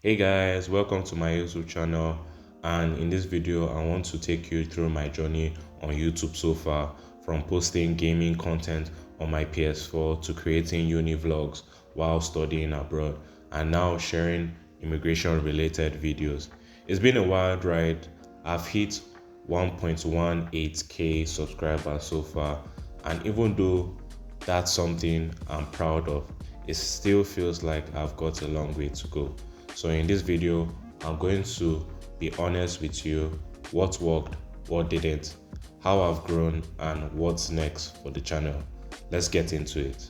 Hey guys, welcome to my YouTube channel, and in this video I want to take you through my journey on YouTube so far, from posting gaming content on my PS4 to creating uni vlogs while studying abroad, and now sharing immigration related videos. It's been a wild ride. I've hit 1.18k subscribers so far, and even though that's something I'm proud of, it still feels like I've got a long way to go. So in this video, I'm going to be honest with you: what worked, what didn't, how I've grown, and what's next for the channel. Let's get into it.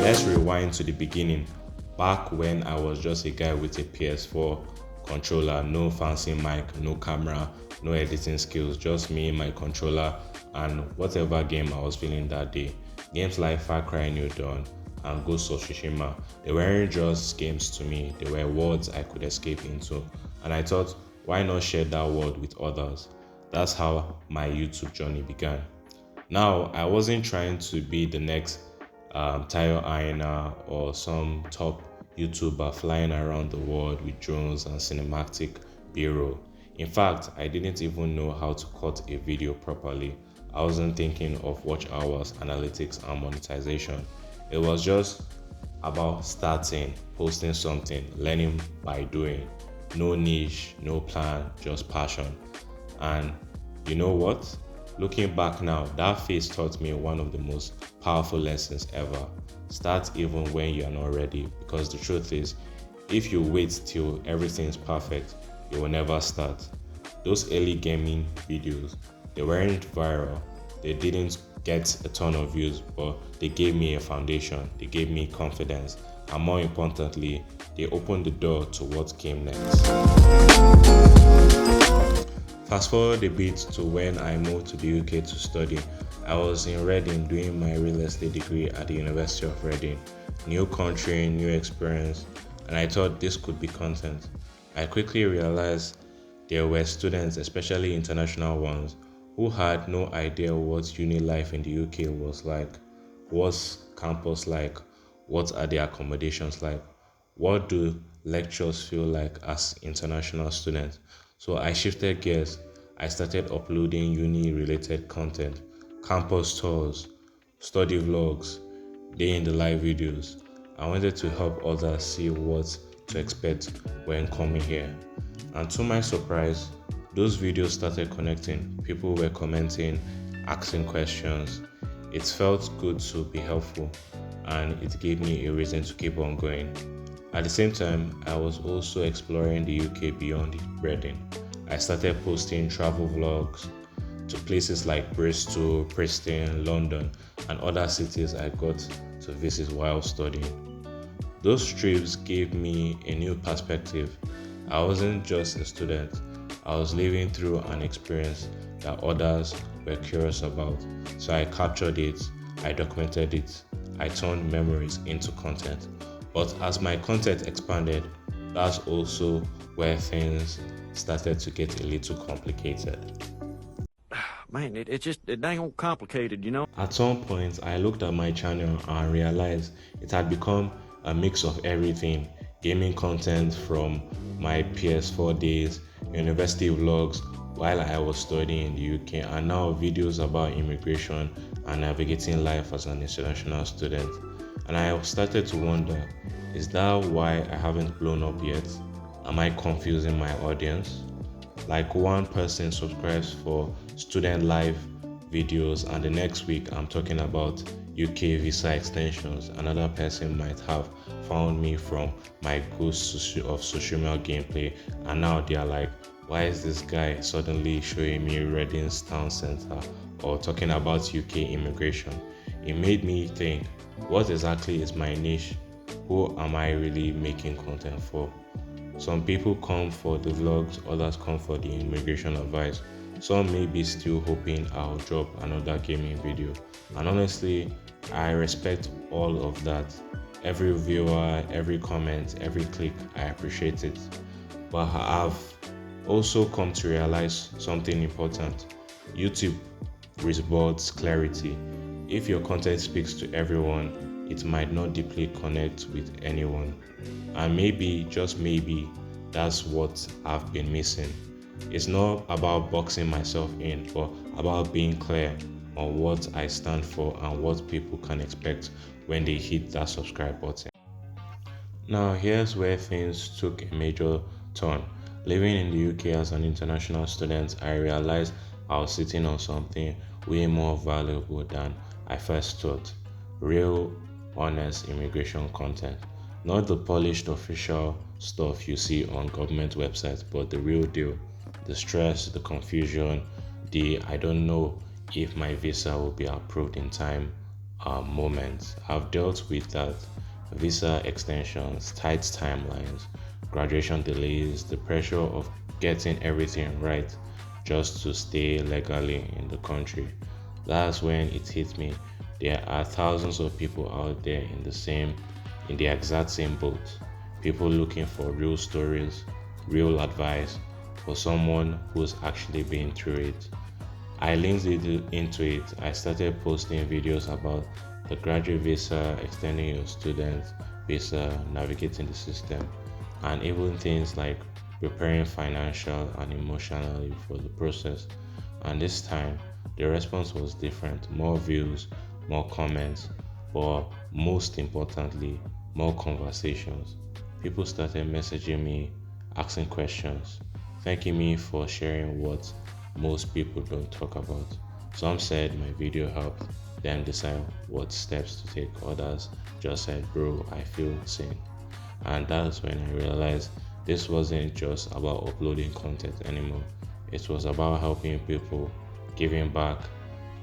Let's rewind to the beginning, back when I was just a guy with a PS4 controller, no fancy mic, no camera, no editing skills, just me, my controller, and whatever game I was feeling that day. Games like Far Cry New Dawn and Ghost of Tsushima, they weren't just games to me, they were worlds I could escape into. And I thought, why not share that world with others? That's how my YouTube journey began. Now, I wasn't trying to be the next Tayo Aina or some top YouTuber flying around the world with drones and cinematic B-roll. In fact, I didn't even know how to cut a video properly. I wasn't thinking of watch hours, analytics, and monetization. It was just about starting, posting something, learning by doing. No niche, no plan, just passion. And you know what? Looking back now, that phase taught me one of the most powerful lessons ever. Start even when you are not ready, because the truth is, if you wait till everything is perfect, you will never start. Those early gaming videos, they weren't viral. They didn't get a ton of views, but they gave me a foundation, they gave me confidence, and more importantly, they opened the door to what came next. Fast forward a bit to when I moved to the UK to study. I was in Reading doing my real estate degree at the University of Reading. New country, new experience, and I thought this could be content. I quickly realized there were students, especially international ones, who had no idea what uni life in the UK was like. What's campus like? What are the accommodations like? What do lectures feel like as international students? So I shifted gears. I started uploading uni related content, campus tours, study vlogs, day in the live videos. I wanted to help others see what to expect when coming here. And to my surprise, those videos started connecting. People were commenting, asking questions. It felt good to be helpful, and it gave me a reason to keep on going. At the same time, I was also exploring the UK beyond Reading. I started posting travel vlogs to places like Bristol, Preston, London, and other cities I got to visit while studying. Those trips gave me a new perspective. I wasn't just a student, I was living through an experience that others were curious about. So I captured it, I documented it, I turned memories into content. But as my content expanded, that's also where things started to get a little complicated. Man, it dang complicated. At some point, I looked at my channel and realized it had become a mix of everything: gaming content from my PS4 days, university vlogs while I was studying in the UK, and now videos about immigration and navigating life as an international student. And I started to wonder, is that why I haven't blown up yet? Am I confusing my audience? Like, one person subscribes for student life videos, and the next week I'm talking about UK visa extensions. Another person might have found me from my Ghost of Tsushima gameplay, and now they are like, why is this guy suddenly showing me Reading's town center or talking about UK immigration? It made me think, what exactly is my niche? Who am I really making content for? Some people come for the vlogs, others come for the immigration advice. Some may be still hoping I'll drop another gaming video. And honestly, I respect all of that. Every viewer, every comment, every click, I appreciate it. But I've also come to realize something important. YouTube rewards clarity. If your content speaks to everyone, it might not deeply connect with anyone. And maybe, just maybe, that's what I've been missing. It's not about boxing myself in, but about being clear on what I stand for and what people can expect when they hit that subscribe button. Now, here's where things took a major turn. Living in the UK as an international student, I realized I was sitting on something way more valuable than I first thought: real, honest immigration content. Not the polished official stuff you see on government websites, but the real deal. The stress, the confusion, the I don't know if my visa will be approved in time moments. I've dealt with that: visa extensions, tight timelines, graduation delays, the pressure of getting everything right just to stay legally in the country. That's when it hit me. There are thousands of people out there in the exact same boat. People looking for real stories, real advice, for someone who's actually been through it. I linked into it. I started posting videos about the graduate visa, extending your student visa, navigating the system, and even things like preparing financial and emotionally for the process. And this time, the response was different: more views, more comments, but most importantly, more conversations. People started messaging me, asking questions, thanking me for sharing what most people don't talk about. Some said my video helped them decide what steps to take. Others just said, "Bro, I feel seen." And that's when I realized this wasn't just about uploading content anymore. It was about helping people, giving back,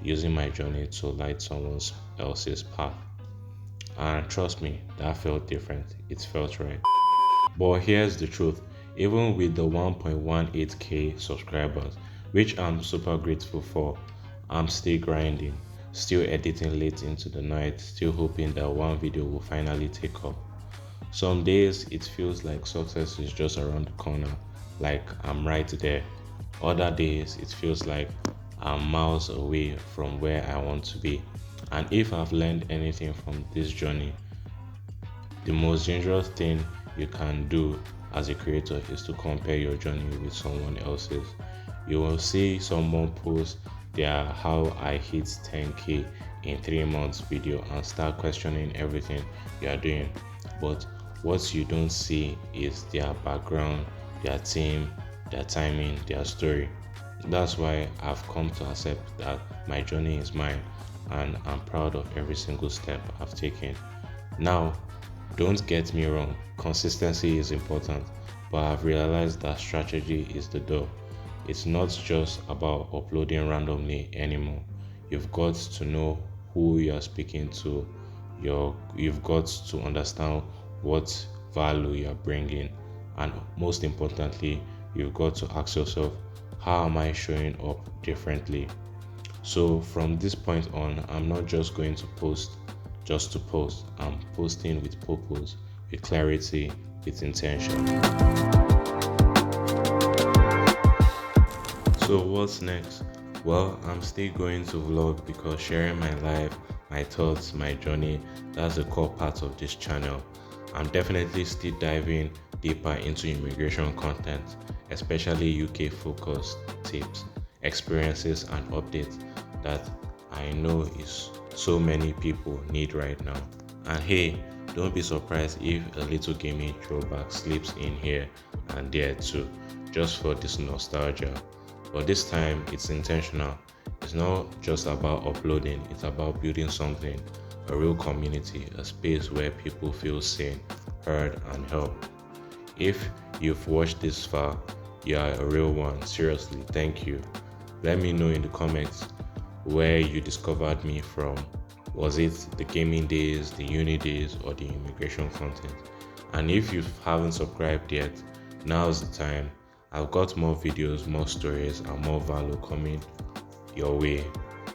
using my journey to light someone else's path. And trust me, that felt different. It felt right. But here's the truth: even with the 1.18k subscribers, which I'm super grateful for, I'm still grinding, still editing late into the night, still hoping that one video will finally take off. Some days it feels like success is just around the corner, like I'm right there. Other days it feels like I'm miles away from where I want to be. And if I've learned anything from this journey, the most dangerous thing you can do as a creator is to compare your journey with someone else's. You will see someone post their "how I hit 10k in 3 months" video and start questioning everything you are doing. But what you don't see is their background, their team, their timing, their story. That's why I've come to accept that my journey is mine and I'm proud of every single step I've taken. Now, don't get me wrong, consistency is important, but I've realized that strategy is the door. It's not just about uploading randomly anymore. You've got to know who you are speaking to. You've got to understand what value you are bringing, and most importantly, you've got to ask yourself, how am I showing up differently? So from this point on, I'm not just going to post just to post. I'm posting with purpose, with clarity, with intention. So what's next? Well, I'm still going to vlog because sharing my life, my thoughts, my journey, that's the core part of this channel. I'm definitely still diving deeper into immigration content, especially UK focused tips, experiences and updates that I know is so many people need right now. And hey, don't be surprised if a little gaming throwback slips in here and there too, just for this nostalgia. But this time it's intentional. It's not just about uploading, it's about building something, a real community, a space where people feel seen, heard and helped. If you've watched this far, you are a real one. Seriously, thank you. Let me know in the comments where you discovered me from. Was it the gaming days, the uni days, or the immigration content? And if you haven't subscribed yet, now's the time. I've got more videos, more stories, and more value coming your way.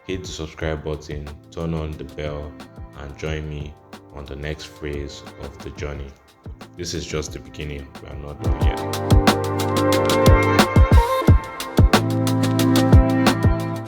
Hit the subscribe button, turn on the bell, and join me on the next phase of the journey. This is just the beginning. We are not done yet.